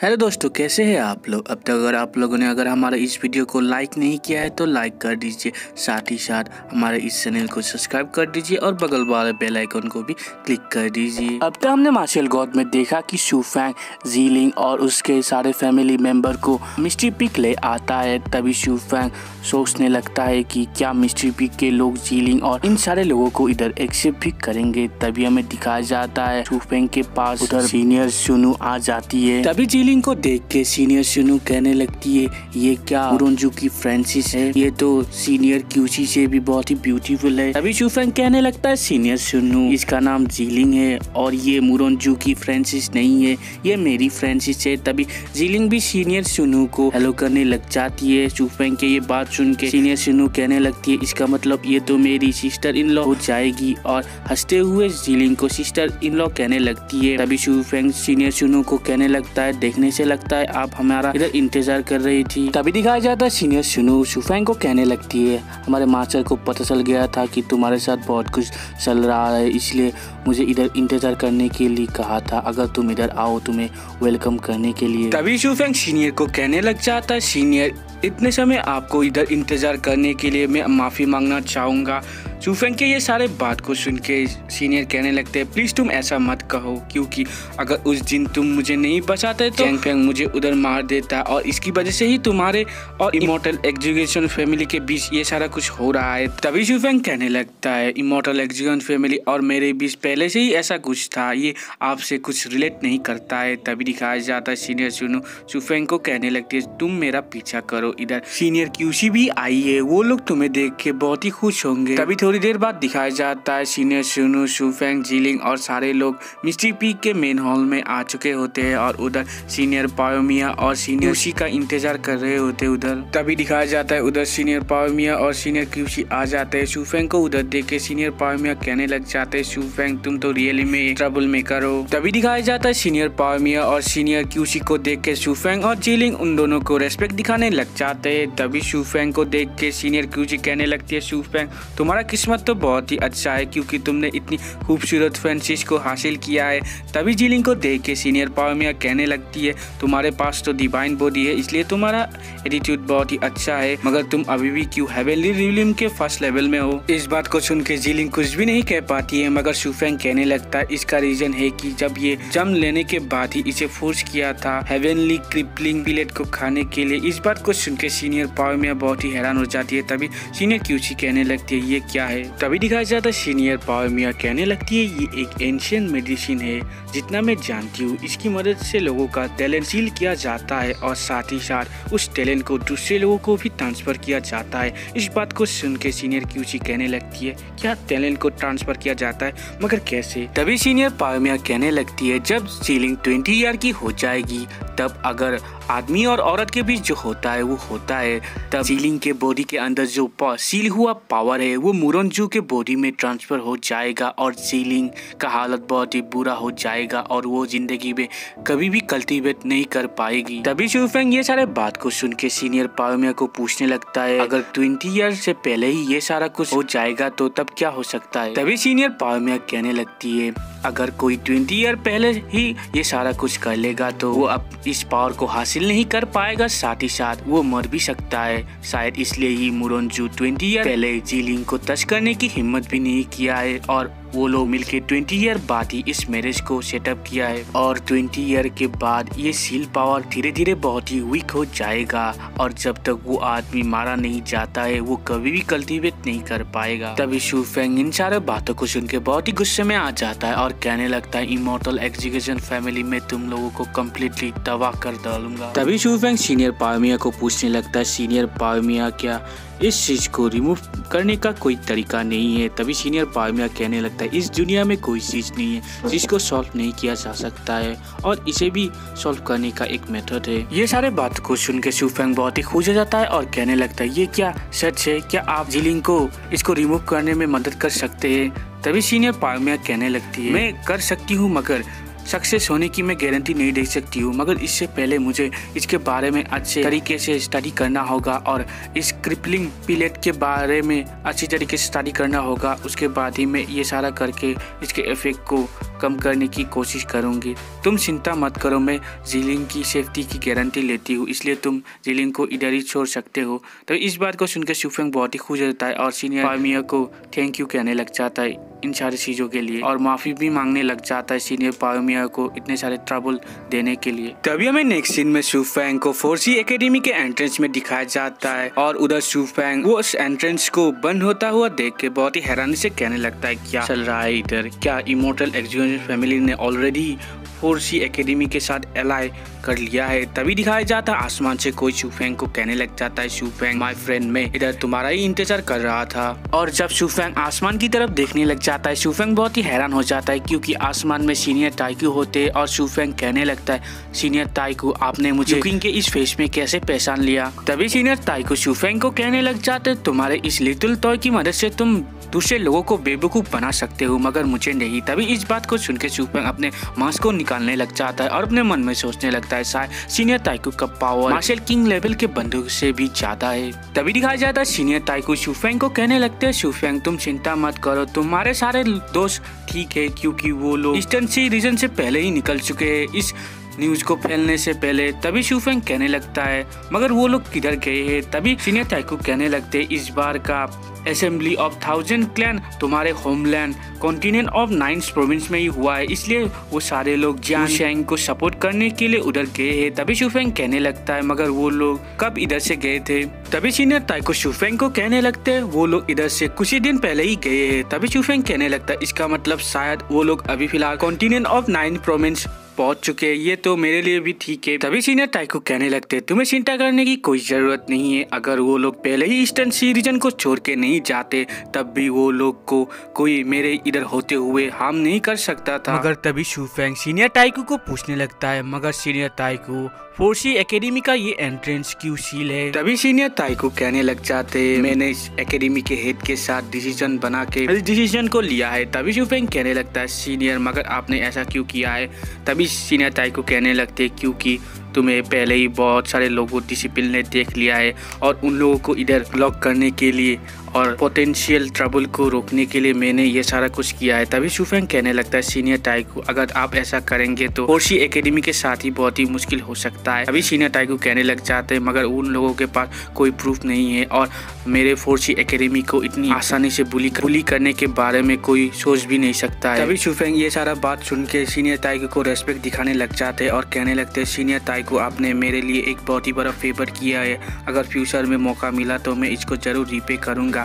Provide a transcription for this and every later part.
Hello दोस्तों, कैसे हैं आप लोग। अब तक अगर आप लोगों ने हमारे इस वीडियो को लाइक नहीं किया है तो लाइक कर दीजिए, साथ ही साथ हमारे इस चैनल को सब्सक्राइब कर दीजिए और बगल वाले बेल आइकन को भी क्लिक कर दीजिए। अब तक हमने मार्शल गॉड में देखा कि शू फैंग जीलिंग और उसके सारे फैमिली मेंबर को मिस्ट्री पिक ले आता है। तभी शू फैंग सोचने लगता है कि क्या मिस्ट्री पिक के लोग जीलिंग और इन सारे लोगों को इधर एक्सेप्ट भी करेंगे। तभी हमें दिखाया जाता है शू फैंग के पास उधर सीनियर सुनु आ जाती है। तभी जीलिंग को देख के सीनियर सुनु कहने लगती है, ये क्या मुरोंजू की फ्रेंसिस है, ये तो सीनियर क्यूसी से भी बहुत ही ब्यूटीफुल है। तभी शू फैंग कहने लगता है, सीनियर सुनु इसका नाम जीलिंग है और ये मुरोंजू की फ्रेंसिस नहीं है, ये मेरी फ्रेंसिस है। तभी जीलिंग भी सीनियर सुनु को हेलो करने लग जाती है। शू फैंग के ये बात सुन के सीनियर सुनु कहने लगती है, इसका मतलब ये तो मेरी सिस्टर इन लॉ हो जाएगी, और हंसते हुए जीलिंग को सिस्टर इन लॉ कहने लगती है। तभी शू फैंग सीनियर सुनु को कहने लगता है, देखने से लगता है आप हमारा इधर इंतजार कर रही थी। तभी दिखाया जाता है सीनियर सुनु शू फैंग को कहने लगती है, हमारे मास्टर को पता चल गया था कि तुम्हारे साथ बहुत कुछ चल रहा है, इसलिए मुझे इधर इंतजार करने के लिए कहा था, अगर तुम इधर आओ तुम्हें वेलकम करने के लिए। तभी शू फैंग सीनियर को कहने लग जाता है, सीनियर इतने समय आपको इधर इंतजार करने के लिए मैं माफी मांगना चाहूंगा। शू फैंग के ये सारे बात को सुन के सीनियर कहने लगते हैं, प्लीज तुम ऐसा मत कहो, क्योंकि अगर उस दिन तुम मुझे नहीं बचाते तो चैंग फैंग मुझे उधर मार देता, और इसकी वजह से ही तुम्हारे और इमॉर्टल एग्जीक्यूशन फैमिली के बीच ये सारा कुछ हो रहा है। तभी शू फैंग कहने लगता है, इमॉर्टल एग्जीक्यूशन फैमिली और मेरे बीच पहले से ही ऐसा कुछ था, ये आपसे कुछ रिलेट नहीं करता है। तभी दिखाया जाता है सीनियर सुनु शू फैंग को कहने लगती है, तुम मेरा पीछा करो, इधर सीनियर क्यूसी भी आई है, वो लोग तुम्हें देख के बहुत ही खुश होंगे। तभी थोड़ी देर बाद दिखाया जाता है सीनियर सुनु शू फैंग जीलिंग और सारे लोग मिस्ट्री पीक के मेन हॉल में आ चुके होते हैं, और उधर सीनियर पायोमिया और सीनियर क्यूसी का इंतजार कर रहे होते उधर। तभी दिखाया जाता है उधर सीनियर पायोमिया और सीनियर क्यूसी आ जाते हैं। शू फैंग को उधर देख के सीनियर पायोमिया कहने लग जाते हैं, शू फैंग तुम तो रियली में ट्रबल मेकर हो। तभी दिखाया जाता है सीनियर पायोमिया और सीनियर क्यूसी को देख के शू फैंग और जीलिंग उन दोनों को रेस्पेक्ट दिखाने लग जाते हैं। तभी शू फैंग को देख के सीनियर क्यूसी कहने लगती है, शू फैंग तुम्हारा किस्मत तो बहुत ही अच्छा है, क्योंकि तुमने इतनी खूबसूरत फ्रेंसिस को हासिल किया है। तभी जीलिंग को देख के सीनियर पायोमिया कहने लगती है, तुम्हारे पास तो डिवाइन बॉडी है, इसलिए तुम्हारा एटीट्यूड बहुत ही अच्छा है, मगर तुम अभी भी क्यों हेवनली रियल्म के फर्स्ट लेवल में हो। इस बात को सुन के जीलिंग कुछ भी नहीं कह पाती है, मगर शू फैंग कहने लगता है, इसका रीजन है कि जब ये जम लेने के बाद ही इसे फोर्स किया था हेवनली क्रिपलिंग पिलेट को खाने के लिए। इस बात को सुन के सीनियर पायोमिया बहुत ही हैरान हो जाती है। तभी सीनियर क्यूसी कहने लगती है, ये क्या है। तभी दिखाया जाता है सीनियर पायोमिया कहने लगती है, ये एक एंशिएंट मेडिसिन है, जितना मैं जानती हूँ इसकी मदद से लोगों का टैलेंट सील किया जाता है, और साथ ही साथ उस टैलेंट को दूसरे लोगों को भी ट्रांसफर किया जाता है। इस बात को सुन के सीनियर क्यूसी कहने लगती है, क्या टैलेंट को ट्रांसफर किया जाता है, मगर कैसे। तभी सीनियर पायोमिया कहने लगती है, जब सीलिंग 20 ईयर की हो जाएगी तब अगर आदमी और औरत के बीच जो होता है वो होता है, तब सीलिंग के बॉडी के अंदर जो सील हुआ पावर है वो मुरोंजू के बॉडी में ट्रांसफर हो जाएगा, और सीलिंग का हालत बहुत ही बुरा हो जाएगा और वो जिंदगी में कभी भी कल्टीवेट नहीं कर पाएगी। तभी शू फैंग ये सारे बात को सुन के सीनियर पायोमिया को पूछने लगता है, अगर 20 ईयर से पहले ही ये सारा कुछ हो जाएगा तो तब क्या हो सकता है। तभी सीनियर पायोमिया कहने लगती है, अगर कोई 20 ईयर पहले ही ये सारा कुछ कर लेगा तो वो अब इस पावर को हासिल नहीं कर पाएगा, साथ ही साथ वो मर भी सकता है। शायद इसलिए ही मुरोंजू 20 ईयर पहले जीलिंग को टच करने की हिम्मत भी नहीं किया है, और वो लोग मिलके 20 ईयर बाद ही इस मैरिज को सेटअप किया है, और 20 ईयर के बाद ये सील पावर धीरे धीरे बहुत ही वीक हो जाएगा, और जब तक वो आदमी मारा नहीं जाता है वो कभी भी कल्टीवेट नहीं कर पाएगा। तभी शू फैंग इन सारे बातों को सुन के बहुत ही गुस्से में आ जाता है और कहने लगता है, इमॉर्टल एग्जीक्यूशन फैमिली में तुम लोगों को कम्प्लीटली तबाह कर डालूंगा। तभी शू फैंग सीनियर पायोमिया को पूछने लगता है, सीनियर पायोमिया क्या इस चीज को रिमूव करने का कोई तरीका नहीं है। तभी सीनियर पायोमिया कहने लगता है, इस दुनिया में कोई चीज नहीं है जिसको सॉल्व नहीं किया जा सकता है, और इसे भी सॉल्व करने का एक मेथड है। ये सारे बात को सुन के शू फैंग बहुत ही खुश हो जाता है और कहने लगता है, ये क्या सच है, क्या आप जीलिंग को इसको रिमूव करने में मदद कर सकते हैं। तभी सीनियर पायोमिया कहने लगती है, मैं कर सकती हूँ, मगर सक्सेस होने की मैं गारंटी नहीं दे सकती हूँ, मगर इससे पहले मुझे इसके बारे में अच्छे तरीके से स्टडी करना होगा, और इस क्रिपलिंग पिलेट के बारे में अच्छी तरीके से स्टडी करना होगा। उसके बाद ही मैं ये सारा करके इसके इफेक्ट को कम करने की कोशिश करूँगी। तुम चिंता मत करो, मैं जिलिन की सेफ्टी की गारंटी लेती हूँ, इसलिए तुम जिलिन को इधर ही छोड़ सकते हो। तो इस बात को सुनकर शुफेंग बहुत ही खुश होता है और सीनियर पायोमिया को थैंक यू कहने लग जाता है इन सारी चीज़ों के लिए, और माफ़ी भी मांगने लग जाता है सीनियर पायोमिया को इतने सारे ट्रबल देने के लिए। तभी हमें नेक्स्ट सीन में शुफेंग को 4C एकेडमी के एंट्रेंस में दिखाया जाता है और उधर शुफेंग वो उस एंट्रेंस को बंद होता हुआ देख के बहुत ही हैरानी से कहने लगता है क्या चल रहा है इधर, क्या इमोर्टल एग्जीक्यूटिव फैमिली ने ऑलरेडी 4C एकेडमी के साथ एलाई कर लिया है। तभी दिखाया जाता है आसमान से कोई शुफेंग को कहने लग जाता है शुफेंग माय फ्रेंड, मैं इधर तुम्हारा ही इंतजार कर रहा था। और जब शुफेंग आसमान की तरफ देखने लग जाता है शुफेंग बहुत ही हैरान हो जाता है क्योंकि आसमान में सीनियर ताइकू होते और शुफेंग कहने लगता है सीनियर ताइकू आपने मुझे कुकिंग के इस फेस में कैसे पहचान लिया। तभी सीनियर ताइकू शुफेंग को कहने लग जाते तुम्हारे इस लिटिल टॉय की मदद से तुम दूसरे लोगों को बेवकूफ बना सकते हो मगर मुझे नहीं। तभी इस बात को सुनकर शुफेंग अपने मास्क को निकालने लग जाता है और अपने मन में सोचने लगता है शायद सीनियर ताइकू का पावर मार्शल किंग लेवल के बंदूक से भी ज्यादा है। तभी दिखाया जाता है सीनियर ताइकू शुफेंग को कहने लगते हैं शुफेंग तुम चिंता मत करो, तुम्हारे सारे दोस्त ठीक है क्योंकि वो लोग ईस्टर्न सी रीजन से पहले ही निकल चुके हैं इस न्यूज को फैलने से पहले। तभी शुफेंग कहने लगता है मगर वो लोग किधर गए हैं। तभी सीनियर ताइकू कहने लगते हैं इस बार का असेंबली ऑफ 1000 क्लैन तुम्हारे होमलैंड कॉन्टिनेंट ऑफ 9 प्रोविंस में ही हुआ है, इसलिए वो सारे लोग जियांग शेंग को सपोर्ट करने के लिए उधर गए हैं। तभी शुफेंग कहने लगता है मगर वो लोग कब इधर से गए थे। तभी सीनियर ताइकू शुफेंग को कहने लगते हैं वो लोग इधर से कुछ ही दिन पहले ही गए हैं। तभी शुफेंग कहने लगता है इसका मतलब शायद वो लोग अभी फिलहाल कॉन्टिनेंट ऑफ 9 प्रोविंस पहुंच चुके हैं, ये तो मेरे लिए भी ठीक है। तभी सीनियर ताइकू कहने लगते हैं तुम्हें चिंता करने की कोई जरूरत नहीं है, अगर वो लोग पहले ही ईस्टर्न सी रीजन को छोड़ के नहीं जाते तब भी वो लोग को कोई मेरे इधर होते हुए हार्म नहीं कर सकता था। मगर तभी शुफेंग सीनियर ताइकू को पूछने लगता है मगर सीनियर ताइकू 4C एकेडमी का ये एंट्रेंस क्यों सील है। तभी सीनियर ताइकू कहने लग जाते मैंने इस एकेडमी के हेड के साथ डिसीजन बना के इस डिसीजन को लिया है। तभी शुफेंग कहने लगता है सीनियर मगर आपने ऐसा क्यों किया है। तभी सीनियर ताइकू कहने लगते क्योंकि तुम्हें पहले ही बहुत सारे लोगों डिसिप्लिन ने देख लिया है और उन लोगों को इधर ब्लॉक करने के लिए और पोटेंशियल ट्रबल को रोकने के लिए मैंने ये सारा कुछ किया है। तभी शुफेंग कहने लगता है सीनियर ताइकू अगर आप ऐसा करेंगे तो 4C एकेडमी के साथ ही बहुत ही मुश्किल हो सकता है। अभी सीनियर ताइकू कहने लग जाते हैं मगर उन लोगों के पास कोई प्रूफ नहीं है और मेरे 4C एकेडमी को इतनी आसानी से बुली करने के बारे में कोई सोच भी नहीं सकता है। तभी शुफेंग ये सारा बात सुन के सीनियर ताइकू को रेस्पेक्ट दिखाने लग जाते और कहने लगते सीनियर ताइकू आपने मेरे लिए एक बहुत ही बड़ा फेवर किया है, अगर फ्यूचर में मौका मिला तो मैं इसको जरूर रीपे करूंगा।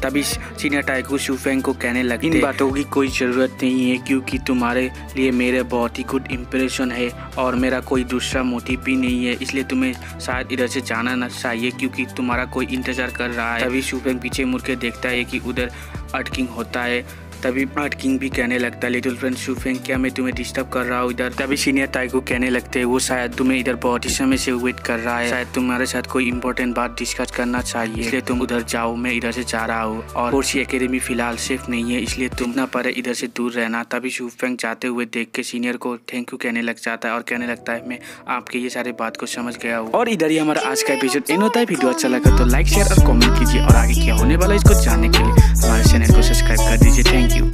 तभी सीनियर ताइकू शुफेंग को कहने लगे इन बातों की कोई ज़रूरत नहीं है क्योंकि तुम्हारे लिए मेरे बहुत ही गुड इम्प्रेशन है और मेरा कोई दूसरा मोटिव भी नहीं है, इसलिए तुम्हें शायद इधर से जाना ना चाहिए क्योंकि तुम्हारा कोई इंतजार कर रहा है। तभी शुफेंग पीछे मुड़ के देखता है कि उधर अर्थ किंग होता है। तभी अर्थ किंग भी कहने लगता है लिटिल फ्रेंड शुफेंग क्या मैं तुम्हें डिस्टर्ब कर रहा हूँ इधर। तभी सीनियर ताइकू कहने लगते हैं वो शायद तुम्हें इधर बहुत ही समय से वेट कर रहा है, शायद तुम्हारे साथ कोई इंपॉर्टेंट बात डिस्कस करना चाहिए, इसलिए तुम उधर जाओ, मैं इधर से जा रहा हूँ और 4C एकेडमी फिलहाल सेफ नहीं है इसलिए तुम ना पड़े इधर से दूर रहना। तभी शुफेंग जाते हुए देख के सीनियर को थैंक यू कहने लग जाता है और कहने लगता है मैं आपके ये सारे बात को समझ गया हूँ। और इधर ही हमारा आज का एपिसोड एंड होता है। वीडियो अच्छा लगा तो लाइक शेयर और कॉमेंट कीजिए और आगे क्या होने वाला है इसको जानने के लिए हमारे चैनल को सब्सक्राइब कर दीजिए। Thank you.